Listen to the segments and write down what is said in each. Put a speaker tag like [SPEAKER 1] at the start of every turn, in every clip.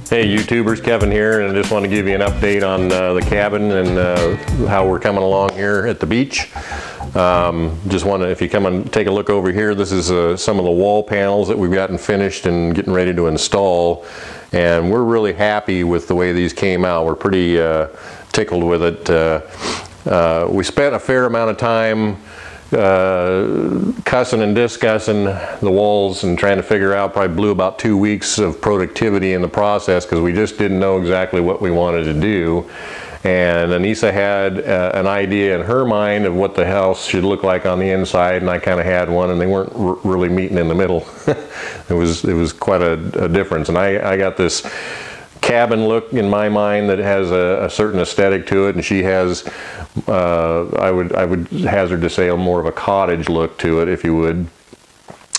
[SPEAKER 1] Hey YouTubers, Kevin here, and I just want to give you an update on the cabin and how we're coming along here at the beach. Just want to, if you come and take a look over here, this is some of the wall panels that we've gotten finished and getting ready to install, and we're really happy with the way these came out. We're pretty tickled with it. We spent a fair amount of time cussing and discussing the walls and trying to figure out, probably blew about 2 weeks of productivity in the process because we just didn't know exactly what we wanted to do. And Anissa had an idea in her mind of what the house should look like on the inside, and I kind of had one, and they weren't really meeting in the middle. it was quite a difference, and I got this cabin look in my mind that has a certain aesthetic to it, and she has I would hazard to say more of a cottage look to it, if you would.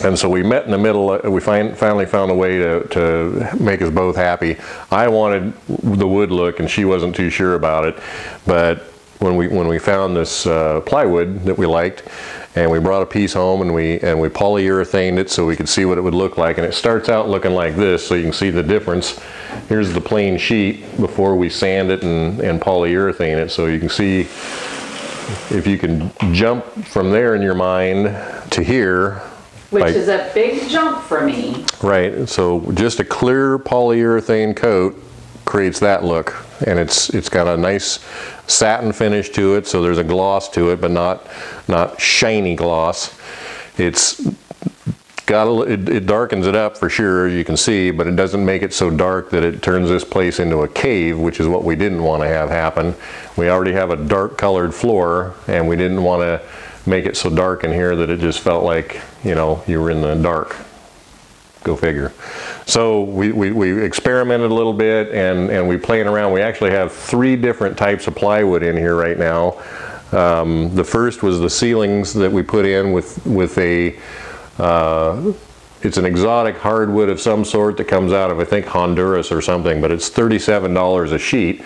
[SPEAKER 1] And so we met in the middle. We finally found a way to make us both happy. I wanted the wood look, and she wasn't too sure about it. But when we found this plywood that we liked, and we brought a piece home, and we polyurethaned it so we could see what it would look like. And it starts out looking like this, so you can see the difference. Here's the plain sheet before we sand it and polyurethane it, so you can see, if you can jump from there in your mind to here.
[SPEAKER 2] Which is a big jump for me.
[SPEAKER 1] Right, so just a clear polyurethane coat creates that look, and it's got a nice satin finish to it, so there's a gloss to it, but not shiny gloss. It's got it darkens it up for sure, you can see, but it doesn't make it so dark that it turns this place into a cave, which is what we didn't want to have happen. We already have a dark colored floor, and we didn't want to make it so dark in here that it just felt like, you know, you were in the dark. Go figure. So we experimented a little bit, and we playing around. We actually have 3 different types of plywood in here right now. The first was the ceilings that we put in with a it's an exotic hardwood of some sort that comes out of, I think, Honduras or something, but it's $37 a sheet.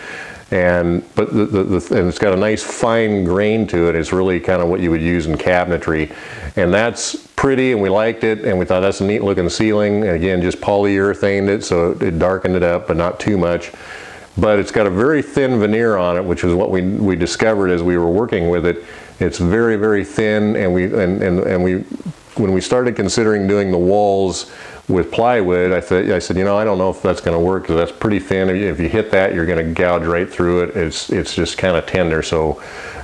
[SPEAKER 1] And it's got a nice fine grain to it. It's really kind of what you would use in cabinetry, and that's pretty, and we liked it, and we thought that's a neat looking ceiling. And again, just polyurethaned it so it darkened it up, but not too much. But it's got a very thin veneer on it, which is what we discovered as we were working with it. It's very, very thin, and when we started considering doing the walls with plywood, I said, you know, I don't know if that's going to work, because that's pretty thin. If you hit that, you're going to gouge right through it. It's just kind of tender. So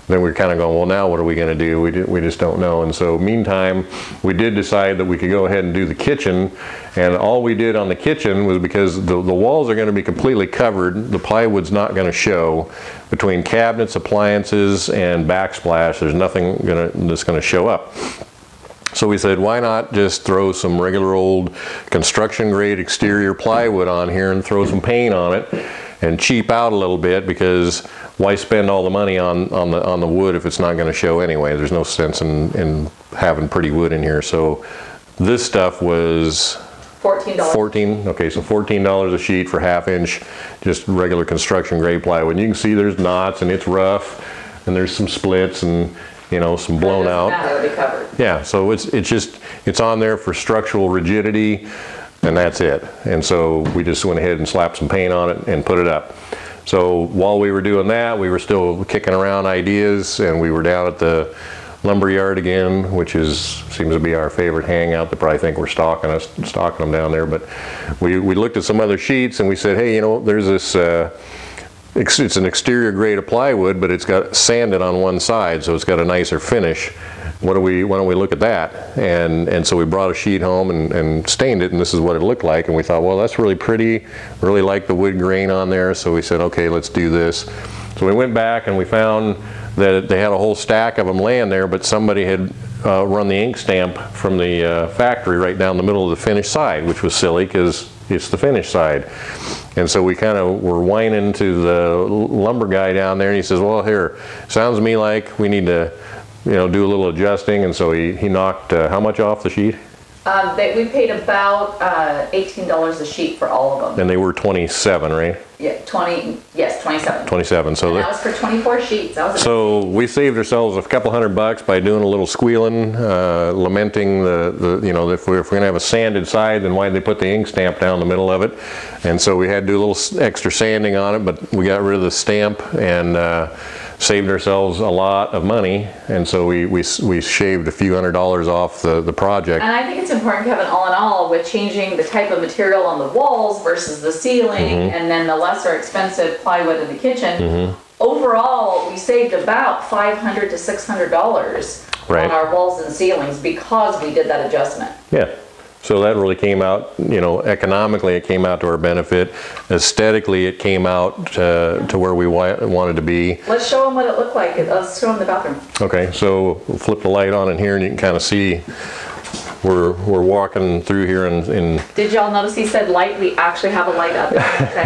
[SPEAKER 1] then we're kind of going, well, now what are we going to do? We just don't know. And so meantime, we did decide that we could go ahead and do the kitchen. And all we did on the kitchen was, because the walls are going to be completely covered, the plywood's not going to show. Between cabinets, appliances, and backsplash, there's nothing that's going to show up. So we said, why not just throw some regular old construction grade exterior plywood on here and throw some paint on it and cheap out a little bit, because why spend all the money on the wood if it's not going to show anyway? There's no sense in having pretty wood in here. So this stuff was $14. Okay, so $14 a sheet for 1/2 inch, just regular construction grade plywood. And you can see there's knots, and it's rough, and there's some splits, and you know, some blown out.
[SPEAKER 2] It'll be covered.
[SPEAKER 1] Yeah, so it's on there for structural rigidity, and that's it. And so we just went ahead and slapped some paint on it and put it up. So while we were doing that, we were still kicking around ideas, and we were down at the lumber yard again, which seems to be our favorite hangout. They probably think we're stalking them down there. But we looked at some other sheets, and we said, hey, you know, there's this. It's an exterior grade of plywood, but it's got sanded on one side, so it's got a nicer finish. Why don't we look at that? And so we brought a sheet home and stained it, and this is what it looked like. And we thought, well, that's really pretty. Really like the wood grain on there, so we said, okay, let's do this. So we went back, and we found that they had a whole stack of them laying there, but somebody had run the ink stamp from the factory right down the middle of the finished side, which was silly because it's the finished side. And so we kind of were whining to the lumber guy down there, and he says, well, here, sounds to me like we need to, you know, do a little adjusting. And so he knocked how much off the sheet?
[SPEAKER 2] We paid about $18 a sheet for all of them.
[SPEAKER 1] And they were 27, right?
[SPEAKER 2] Yeah, 27.
[SPEAKER 1] 27. So
[SPEAKER 2] And that was for 24 sheets. That was
[SPEAKER 1] so we saved ourselves a couple $100 by doing a little squealing, lamenting you know, if we're going to have a sanded side, then why'd they put the ink stamp down the middle of it? And so we had to do a little extra sanding on it, but we got rid of the stamp and saved ourselves a lot of money. And so we shaved a few $100s off the project.
[SPEAKER 2] And I think it's important, Kevin, all in all, with changing the type of material on the walls versus the ceiling, and then the lesser expensive plywood in the kitchen. Overall, we saved about $500 to $600
[SPEAKER 1] Right.
[SPEAKER 2] on our walls and ceilings because we did that adjustment.
[SPEAKER 1] Yeah. So that really came out, you know, economically it came out to our benefit. Aesthetically it came out to where we wanted to be.
[SPEAKER 2] Let's show them what it looked like. Let's show them the bathroom.
[SPEAKER 1] Okay, so we'll flip the light on in here and you can kind of see we're walking through here in
[SPEAKER 2] Did y'all notice he said light? We actually have a light up.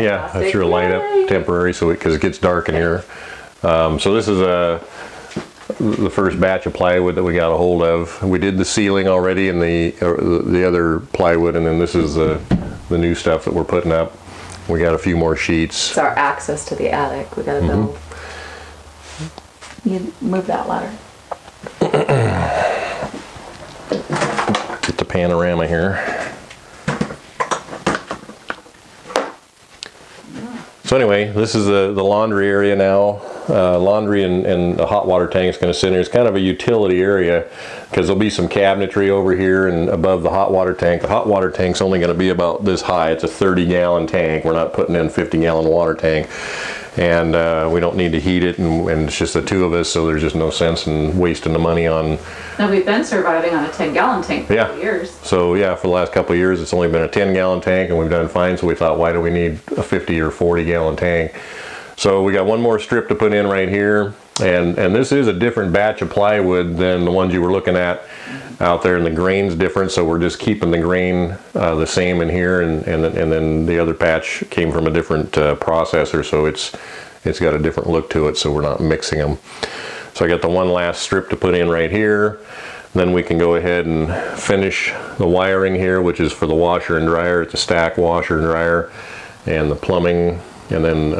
[SPEAKER 1] yeah, I threw a light up temporary because it gets dark in here. So this is the first batch of plywood that we got a hold of. We did the ceiling already and the other plywood, and then this is the new stuff that we're putting up. We got a few more sheets.
[SPEAKER 2] It's our access to the attic. We gotta build. You move that ladder.
[SPEAKER 1] Get the panorama here. So anyway, this is the laundry area now. Laundry and the hot water tank is going to sit in here. It's kind of a utility area because there'll be some cabinetry over here and above the hot water tank. The hot water tank's only going to be about this high. It's a 30-gallon tank. We're not putting in a 50-gallon water tank. And we don't need to heat it, and it's just the two of us, so there's just no sense in wasting the money on...
[SPEAKER 2] And we've been surviving on a 10-gallon tank for 2 years.
[SPEAKER 1] So yeah, for the last couple of years, it's only been a 10-gallon tank, and we've done fine, so we thought, why do we need a 50 or 40-gallon tank? So we got one more strip to put in right here, and this is a different batch of plywood than the ones you were looking at out there, and the grain's different, so we're just keeping the grain the same in here, and then the other patch came from a different processor, so it's got a different look to it, so we're not mixing them. So I got the one last strip to put in right here. Then we can go ahead and finish the wiring here, which is for the washer and dryer. It's a stack washer and dryer, and the plumbing, and then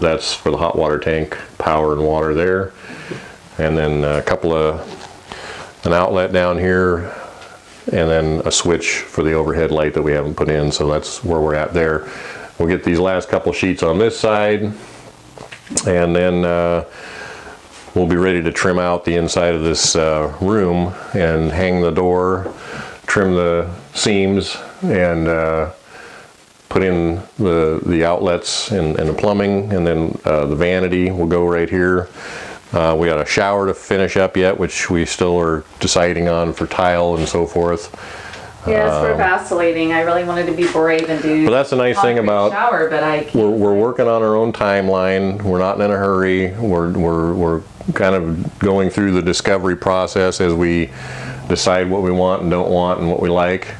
[SPEAKER 1] that's for the hot water tank, power and water there. And then an outlet down here, and then a switch for the overhead light that we haven't put in, so that's where we're at there. We'll get these last couple sheets on this side, and then we'll be ready to trim out the inside of this room and hang the door, trim the seams, and put in the outlets and the plumbing, and then the vanity will go right here. We got a shower to finish up yet, which we still are deciding on for tile and so forth.
[SPEAKER 2] Yes, we're vacillating. I really wanted to be brave and do.
[SPEAKER 1] But that's the nice thing about
[SPEAKER 2] shower, but I can't.
[SPEAKER 1] We're working on our own timeline. We're not in a hurry. We're kind of going through the discovery process as we decide what we want and don't want and what we like.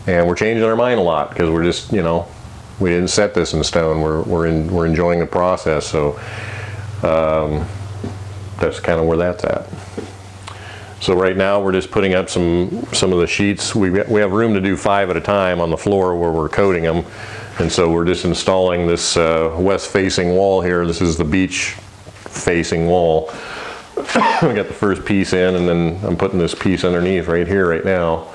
[SPEAKER 1] And we're changing our mind a lot because we're just, you know, we didn't set this in stone. We're enjoying the process. So that's kind of where that's at. So right now we're just putting up some of the sheets. We have room to do 5 at a time on the floor where we're coating them, and so we're just installing this west-facing wall here. This is the beach-facing wall. We got the first piece in, and then I'm putting this piece underneath right here right now.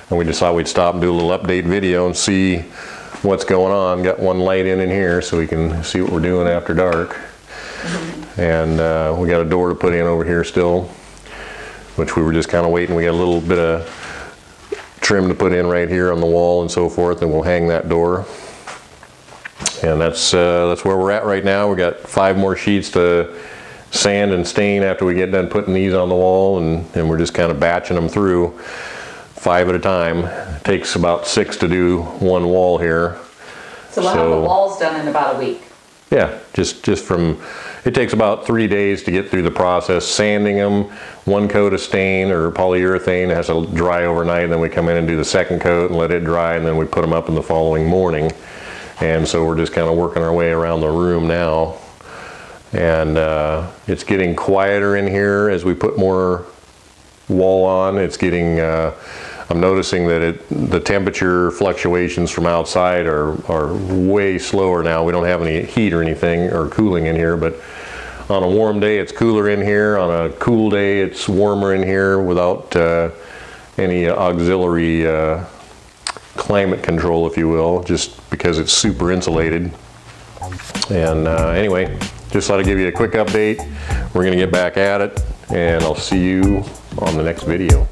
[SPEAKER 1] And we decided we'd stop and do a little update video and see what's going on. Got one light in here so we can see what we're doing after dark. And we got a door to put in over here still, which we were just kind of waiting. We got a little bit of trim to put in right here on the wall and so forth, and we'll hang that door. And that's where we're at right now. We got 5 more sheets to sand and stain after we get done putting these on the wall, and we're just kind of batching them through 5 at a time. It takes about 6 to do one wall here.
[SPEAKER 2] So we'll have the walls done in about a week.
[SPEAKER 1] Yeah, just from, it takes about 3 days to get through the process, sanding them, 1 coat of stain or polyurethane. It has to dry overnight, and then we come in and do the 2nd coat and let it dry, and then we put them up in the following morning. And so we're just kind of working our way around the room now. And it's getting quieter in here as we put more wall on. It's getting, I'm noticing that the temperature fluctuations from outside are way slower now. We don't have any heat or anything or cooling in here, but on a warm day it's cooler in here. On a cool day it's warmer in here without any auxiliary climate control, if you will, just because it's super insulated. And anyway, just thought I'd give you a quick update. We're gonna get back at it, and I'll see you on the next video.